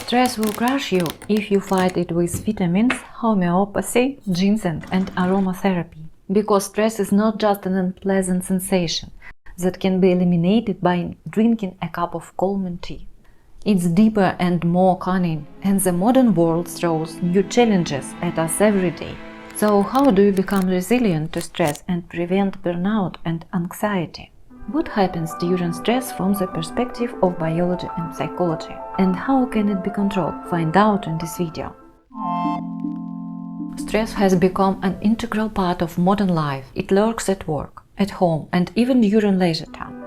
Stress will crush you if you fight it with vitamins, homeopathy, ginseng and aromatherapy. Because stress is not just an unpleasant sensation that can be eliminated by drinking a cup of calming tea. It's deeper and more cunning, and the modern world throws new challenges at us every day. So how do you become resilient to stress and prevent burnout and anxiety? What happens during stress from the perspective of biology and psychology? And how can it be controlled? Find out in this video. Stress has become an integral part of modern life. It lurks at work, at home, and even during leisure time.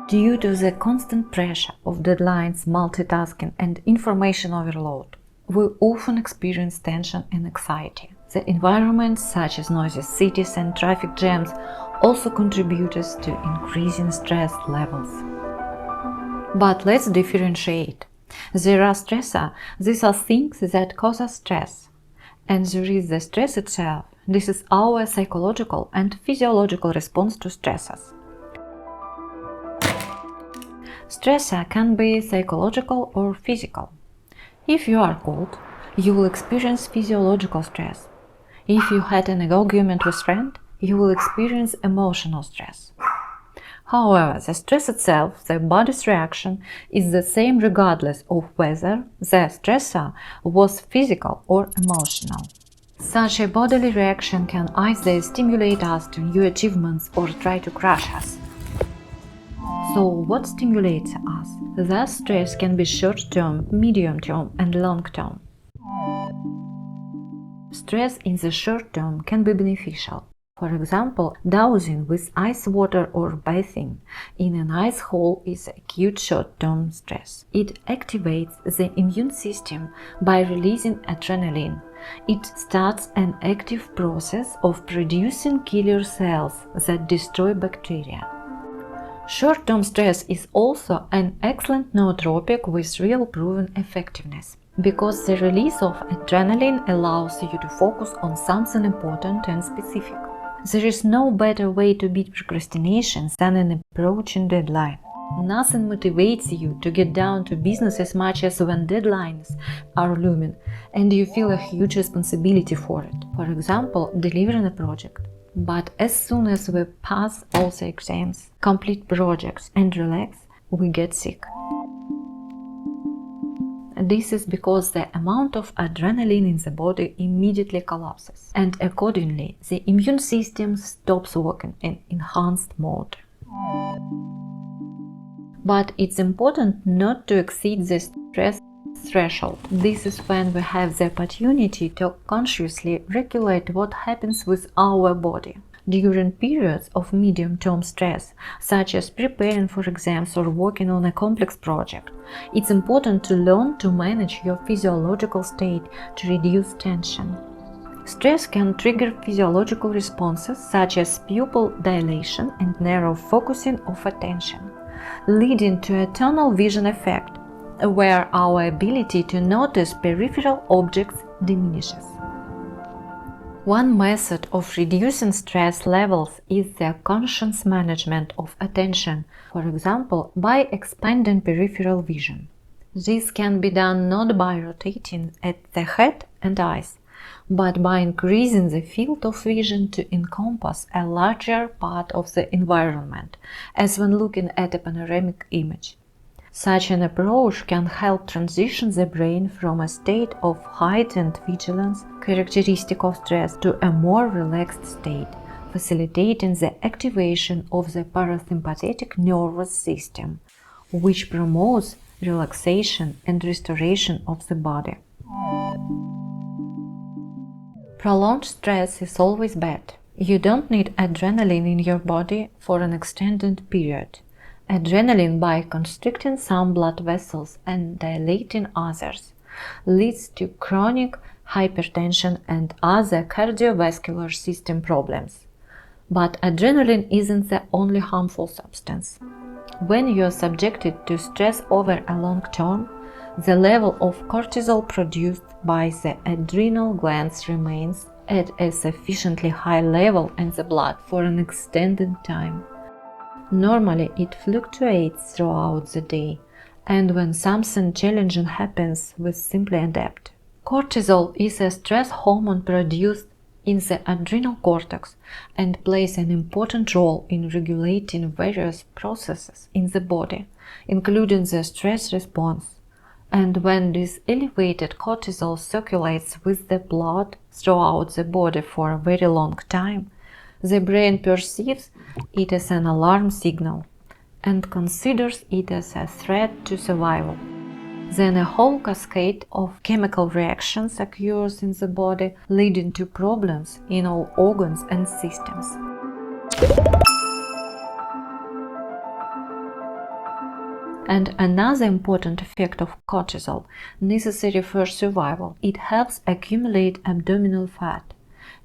Due to the constant pressure of deadlines, multitasking, and information overload, we often experience tension and anxiety. The environments, such as noisy cities and traffic jams, also contributes to increasing stress levels. But let's differentiate. There are stressors. These are things that cause us stress. And there is the stress itself. This is our psychological and physiological response to stressors. Stressor can be psychological or physical. If you are cold, you will experience physiological stress. If you had an argument with a friend, you will experience emotional stress. However, the stress itself, the body's reaction, is the same regardless of whether the stressor was physical or emotional. Such a bodily reaction can either stimulate us to new achievements or try to crush us. So, what stimulates us? Thus, stress can be short-term, medium-term, and long-term. Stress in the short term can be beneficial. For example, dousing with ice water or bathing in an ice hole is acute short-term stress. It activates the immune system by releasing adrenaline. It starts an active process of producing killer cells that destroy bacteria. Short-term stress is also an excellent nootropic with real proven effectiveness, because the release of adrenaline allows you to focus on something important and specific. There is no better way to beat procrastination than an approaching deadline. Nothing motivates you to get down to business as much as when deadlines are looming and you feel a huge responsibility for it. For example, delivering a project. But as soon as we pass all the exams, complete projects and relax, we get sick. This is because the amount of adrenaline in the body immediately collapses, and accordingly, the immune system stops working in enhanced mode. But it's important not to exceed the stress threshold. This is when we have the opportunity to consciously regulate what happens with our body. During periods of medium-term stress, such as preparing for exams or working on a complex project, it's important to learn to manage your physiological state to reduce tension. Stress can trigger physiological responses such as pupil dilation and narrow focusing of attention, leading to a tunnel vision effect, where our ability to notice peripheral objects diminishes. One method of reducing stress levels is the conscious management of attention, for example, by expanding peripheral vision. This can be done not by rotating at the head and eyes, but by increasing the field of vision to encompass a larger part of the environment, as when looking at a panoramic image. Such an approach can help transition the brain from a state of heightened vigilance, characteristic of stress, to a more relaxed state, facilitating the activation of the parasympathetic nervous system, which promotes relaxation and restoration of the body. Prolonged stress is always bad. You don't need adrenaline in your body for an extended period. Adrenaline, by constricting some blood vessels and dilating others, leads to chronic hypertension and other cardiovascular system problems. But adrenaline isn't the only harmful substance. When you're subjected to stress over a long term, the level of cortisol produced by the adrenal glands remains at a sufficiently high level in the blood for an extended time. Normally, it fluctuates throughout the day and when something challenging happens, we simply adapt. Cortisol is a stress hormone produced in the adrenal cortex and plays an important role in regulating various processes in the body, including the stress response. And when this elevated cortisol circulates with the blood throughout the body for a very long time, the brain perceives it as an alarm signal and considers it as a threat to survival. Then a whole cascade of chemical reactions occurs in the body, leading to problems in all organs and systems. And another important effect of cortisol, necessary for survival, it helps accumulate abdominal fat.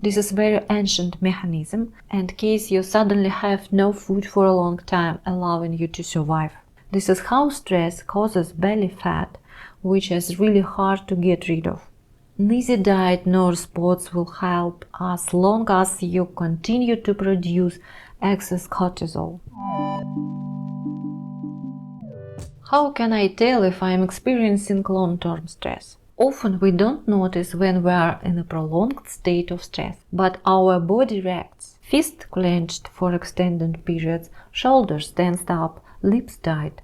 This is a very ancient mechanism in case you suddenly have no food for a long time, allowing you to survive. This is how stress causes belly fat, which is really hard to get rid of. Neither diet nor sports will help as long as you continue to produce excess cortisol. How can I tell if I am experiencing long-term stress? Often we don't notice when we are in a prolonged state of stress, but our body reacts. Fists clenched for extended periods, shoulders tensed up, lips tight.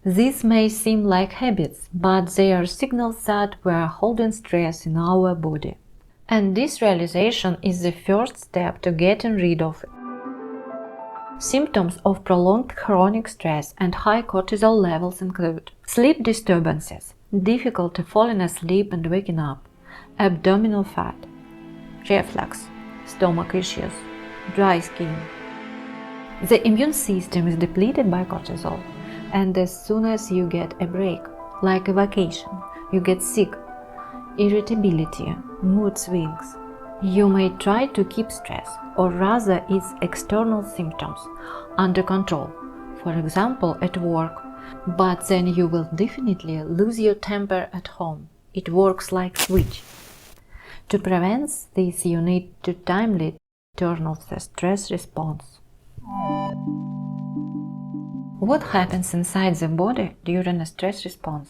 These may seem like habits, but they are signals that we are holding stress in our body. And this realization is the first step to getting rid of it. Symptoms of prolonged chronic stress and high cortisol levels include sleep disturbances, difficulty falling asleep and waking up, abdominal fat, reflux, stomach issues, dry skin. The immune system is depleted by cortisol, and as soon as you get a break, like a vacation, you get sick, irritability, mood swings. You may try to keep stress, or rather its external symptoms, under control, for example at work, but then you will definitely lose your temper at home. It works like a switch. To prevent this, you need to timely turn off the stress response. What happens inside the body during a stress response?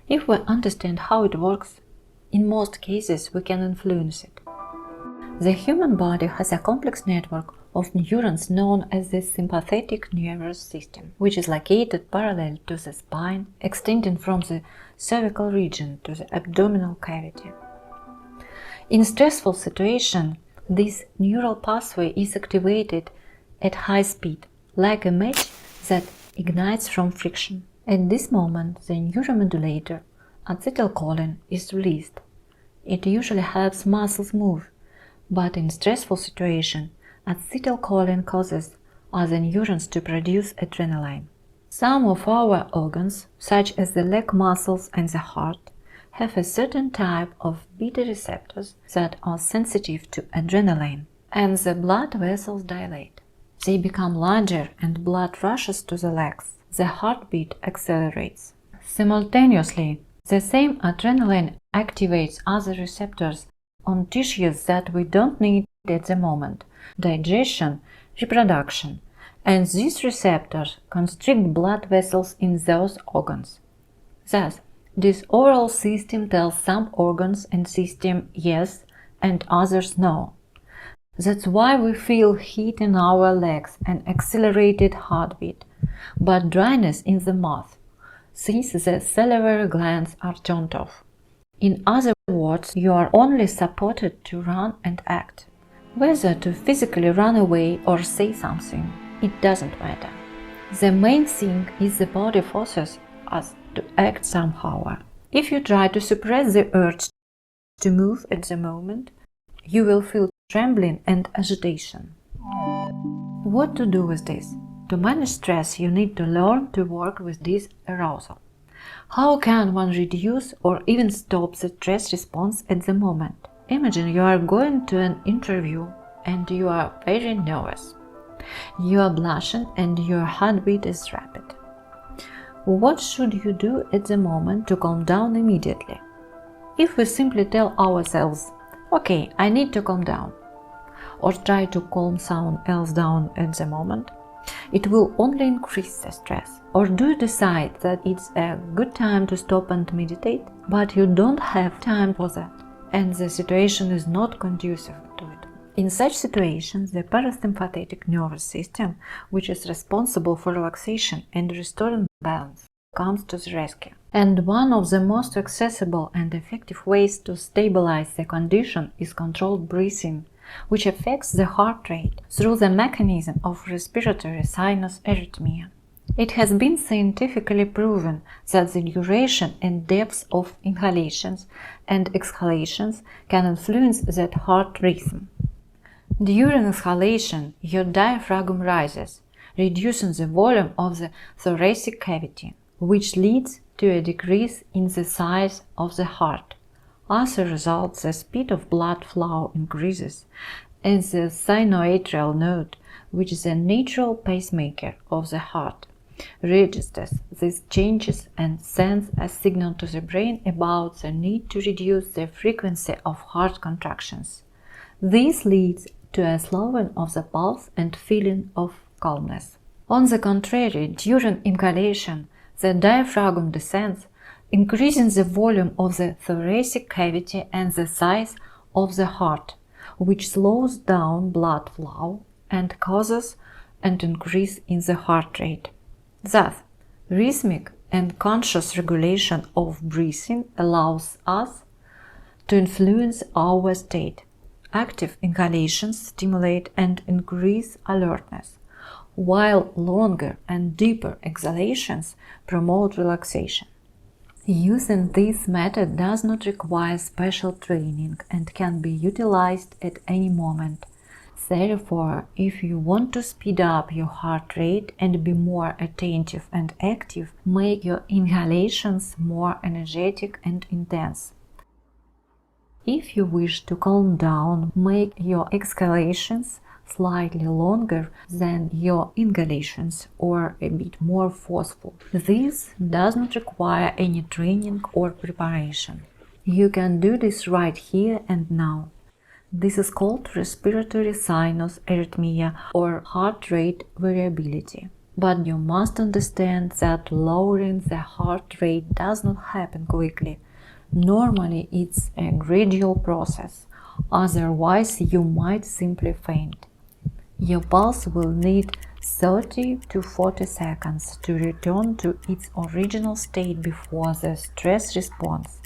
If we understand how it works, in most cases we can influence it. The human body has a complex network of neurons known as the sympathetic nervous system, which is located parallel to the spine, extending from the cervical region to the abdominal cavity. In stressful situation, this neural pathway is activated at high speed, like a match that ignites from friction. At this moment, the neuromodulator, acetylcholine, is released. It usually helps muscles move, but in stressful situation, acetylcholine causes other neurons to produce adrenaline. Some of our organs, such as the leg muscles and the heart, have a certain type of beta receptors that are sensitive to adrenaline, and the blood vessels dilate. They become larger and blood rushes to the legs. The heartbeat accelerates. Simultaneously, the same adrenaline activates other receptors on tissues that we don't need at the moment: digestion, reproduction, and these receptors constrict blood vessels in those organs. Thus, this overall system tells some organs and systems yes and others no. That's why we feel heat in our legs and accelerated heartbeat, but dryness in the mouth, since the salivary glands are turned off. In other words, you are only supported to run and act. Whether to physically run away or say something, it doesn't matter. The main thing is the body forces us to act somehow. If you try to suppress the urge to move at the moment, you will feel trembling and agitation. What to do with this? To manage stress, you need to learn to work with this arousal. How can one reduce or even stop the stress response at the moment? Imagine you are going to an interview and you are very nervous. You are blushing and your heartbeat is rapid. What should you do at the moment to calm down immediately? If we simply tell ourselves, "Okay, I need to calm down," or try to calm someone else down at the moment, It will only increase the stress. Or do you decide that it's a good time to stop and meditate, but you don't have time for that, and the situation is not conducive to it? In such situations, the parasympathetic nervous system, which is responsible for relaxation and restoring balance, comes to the rescue. And one of the most accessible and effective ways to stabilize the condition is controlled breathing, which affects the heart rate through the mechanism of respiratory sinus arrhythmia. It has been scientifically proven that the duration and depth of inhalations and exhalations can influence that heart rhythm. During exhalation, your diaphragm rises, reducing the volume of the thoracic cavity, which leads to a decrease in the size of the heart. As a result, the speed of blood flow increases, and the sinoatrial node, which is a natural pacemaker of the heart, registers these changes and sends a signal to the brain about the need to reduce the frequency of heart contractions. This leads to a slowing of the pulse and feeling of calmness. On the contrary, during inhalation, the diaphragm descends, increasing the volume of the thoracic cavity and the size of the heart, which slows down blood flow and causes an increase in the heart rate. Thus, rhythmic and conscious regulation of breathing allows us to influence our state. Active inhalations stimulate and increase alertness, while longer and deeper exhalations promote relaxation. Using this method does not require special training and can be utilized at any moment. Therefore, if you want to speed up your heart rate and be more attentive and active, make your inhalations more energetic and intense. If you wish to calm down, make your exhalations slightly longer than your inhalations or a bit more forceful. This does not require any training or preparation. You can do this right here and now. This is called respiratory sinus arrhythmia or heart rate variability. But you must understand that lowering the heart rate does not happen quickly. Normally, it's a gradual process, otherwise you might simply faint. Your pulse will need 30 to 40 seconds to return to its original state before the stress response.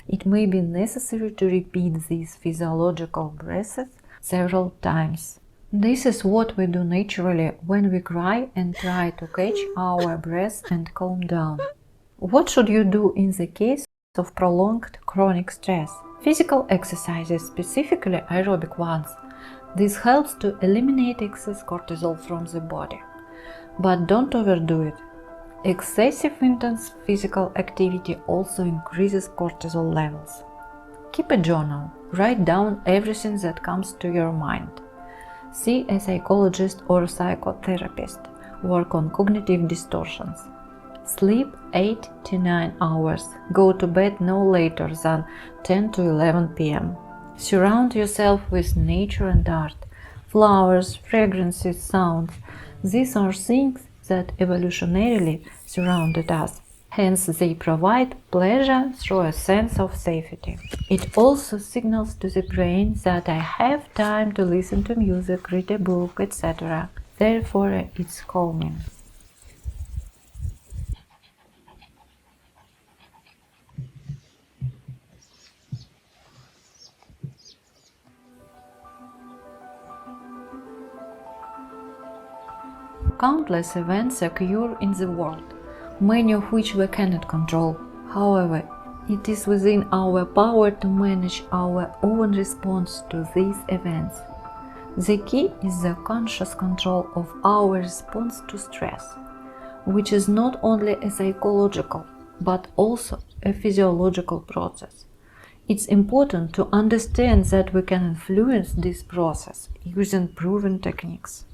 It may be necessary to repeat these physiological breaths several times. This is what we do naturally when we cry and try to catch our breath and calm down. What should you do in the case of prolonged chronic stress? Physical exercises, specifically aerobic ones. This helps to eliminate excess cortisol from the body. But don't overdo it. Excessive intense physical activity also increases cortisol levels. Keep a journal. Write down everything that comes to your mind. See a psychologist or psychotherapist. Work on cognitive distortions. Sleep 8 to 9 hours. Go to bed no later than 10 to 11 p.m. Surround yourself with nature and art, flowers, fragrances, sounds. These are things that evolutionarily surrounded us. Hence, they provide pleasure through a sense of safety. It also signals to the brain that I have time to listen to music, read a book, etc. Therefore, it's calming. Countless events occur in the world, many of which we cannot control. However, it is within our power to manage our own response to these events. The key is the conscious control of our response to stress, which is not only a psychological but also a physiological process. It's important to understand that we can influence this process using proven techniques.